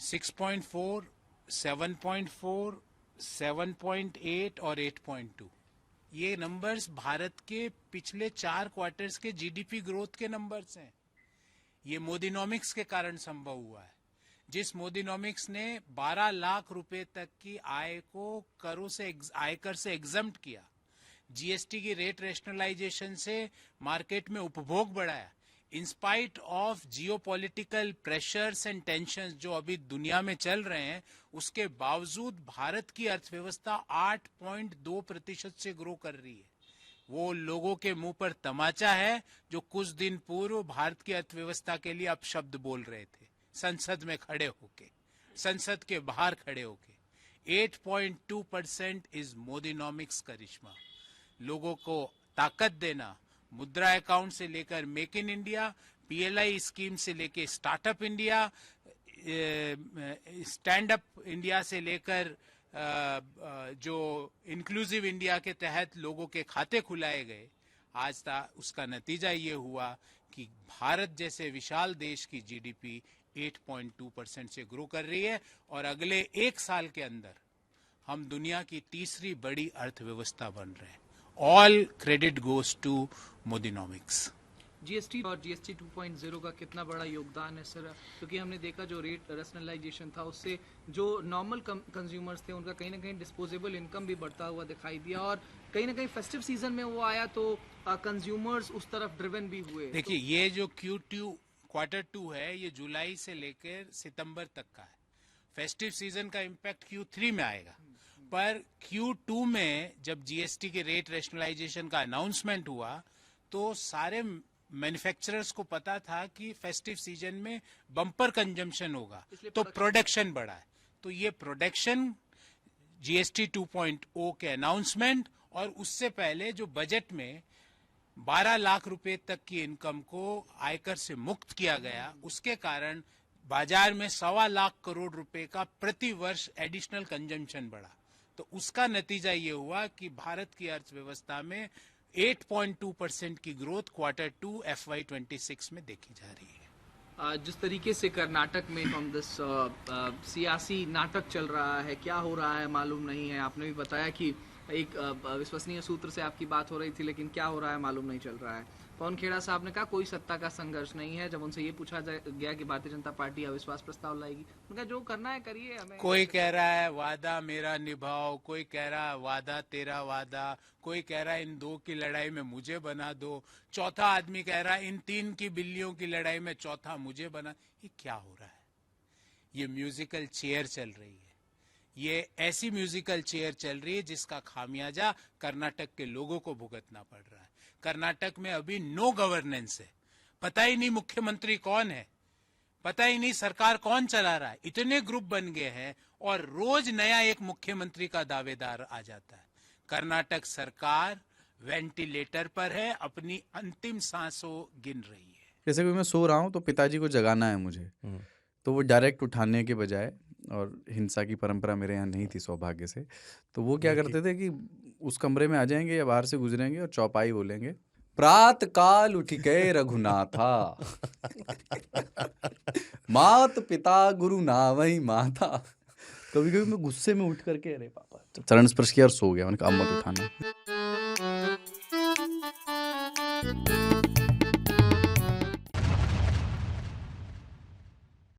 6.4, 7.4, 7.8 और 8.2 ये नंबर्स भारत के पिछले 4 क्वार्टर्स के जीडीपी ग्रोथ के नंबर्स हैं। ये मोदीनॉमिक्स के कारण संभव हुआ है। जिस मोदीनॉमिक्स ने 12 लाख रुपए तक की आय को आयकर से एग्जम्प्ट किया, जीएसटी की रेट रैशनलाइजेशन से मार्केट में उपभोग बढ़ाया, in spite of geopolitical pressures and tensions जो अभी दुनिया में चल रहे हैं, उसके बावजूद भारत की अर्थव्यवस्था 8.2% से ग्रो कर रही है। वो लोगों के मुंह पर तमाचा है जो कुछ दिन पूर्व भारत की अर्थव्यवस्था के लिए अपशब्द बोल रहे थे, संसद में खड़े होके, संसद के बाहर खड़े होके। 8.2% इज मोदीनॉमिक्स करिश्मा। लोगों को ताकत देना, मुद्रा अकाउंट से लेकर make in India, PLI scheme से लेकर startup India, stand up India से लेकर जो इंक्लूसिव इंडिया के तहत लोगों के खाते खुलाए गए, आज उसका नतीजा ये हुआ कि भारत जैसे विशाल देश की जीडीपी 8.2% से ग्रो कर रही है और अगले 1 साल के अंदर हम दुनिया की तीसरी बड़ी अर्थव्यवस्था बन रहे हैं। All credit goes to Modinomics. GST और जीएसटी 2.0 का कितना बड़ा योगदान है सर? क्योंकि हमने देखा जो रेट रैशनलाइजेशन था उससे जो नॉर्मल कंज्यूमर्स थे उनका कहीं ना कहीं डिस्पोजेबल इनकम भी बढ़ता हुआ दिखाई दिया और कहीं ना कहीं फेस्टिव सीजन में वो आया तो कंज्यूमर्स उस तरफ ड्रिवन भी हुए। देखिए ये जो Q2 है ये जुलाई से लेकर सितंबर तक का है। फेस्टिव सीजन का इम्पैक्ट Q3 में आएगा, पर Q2 में जब जीएसटी के रेट रैशनलाइजेशन का अनाउंसमेंट हुआ तो सारे मैन्युफैक्चरर्स को पता था कि फेस्टिव सीजन में बम्पर कंजम्पशन होगा, तो प्रोडक्शन बढ़ा है। तो ये प्रोडक्शन जीएसटी 2.0 के अनाउंसमेंट और उससे पहले जो बजट में 12 लाख रुपए तक की इनकम को आयकर से मुक्त किया गया, उसके कारण बाजार में 1.25 लाख करोड़ रुपए का प्रति वर्ष एडिशनल कंजम्पशन बढ़ा। तो उसका नतीजा ये हुआ कि भारत की अर्थव्यवस्था में 8.2% की ग्रोथ Q2 FY26 में देखी जा रही है। जिस तरीके से कर्नाटक में हम सियासी नाटक चल रहा है, क्या हो रहा है मालूम नहीं है। आपने भी बताया कि एक विश्वसनीय सूत्र से आपकी बात हो रही थी, लेकिन क्या हो रहा है मालूम नहीं चल रहा है। पवन खेड़ा साहब ने कहा कोई सत्ता का संघर्ष नहीं है। जब उनसे ये पूछा गया कि भारतीय जनता पार्टी अविश्वास प्रस्ताव लाएगी, उनका जो करना है करिए। हमें कोई कह रहा है वादा मेरा निभाओ, कोई कह रहा है वादा तेरा वादा, कोई कह रहा है इन 2 की लड़ाई में मुझे बना दो, चौथा आदमी कह रहा है इन 3 की बिल्लियों की लड़ाई में चौथा मुझे बना। ये क्या हो रहा है? ये म्यूजिकल चेयर चल रही है। ये ऐसी म्यूजिकल चेयर चल रही है जिसका खामियाजा कर्नाटक के लोगों को भुगतना पड़ रहा है। कर्नाटक में अभी नो गवर्नेंस है, पता ही नहीं मुख्यमंत्री कौन है, पता ही नहीं सरकार कौन चला रहा है। इतने ग्रुप बन गए हैं और रोज नया एक मुख्यमंत्री का दावेदार आ जाता है। कर्नाटक सरकार वेंटिलेटर पर है, अपनी अंतिम सांसों गिन रही है। जैसे कि मैं सो रहा हूँ तो पिताजी को जगाना है मुझे, तो वो डायरेक्ट उठाने के बजाय, और हिंसा की परंपरा मेरे यहाँ नहीं थी सौभाग्य से, तो वो क्या करते थे कि उस कमरे में आ जाएंगे या बाहर से गुजरेंगे और चौपाई बोलेंगे, प्रात काल उठ के रघुनाथा मात पिता गुरु नावई माता। कभी कभी मैं गुस्से में उठ करके अरे पापा चरण स्पर्श किया और सो गया। मैंने कहा अब मत उठाना।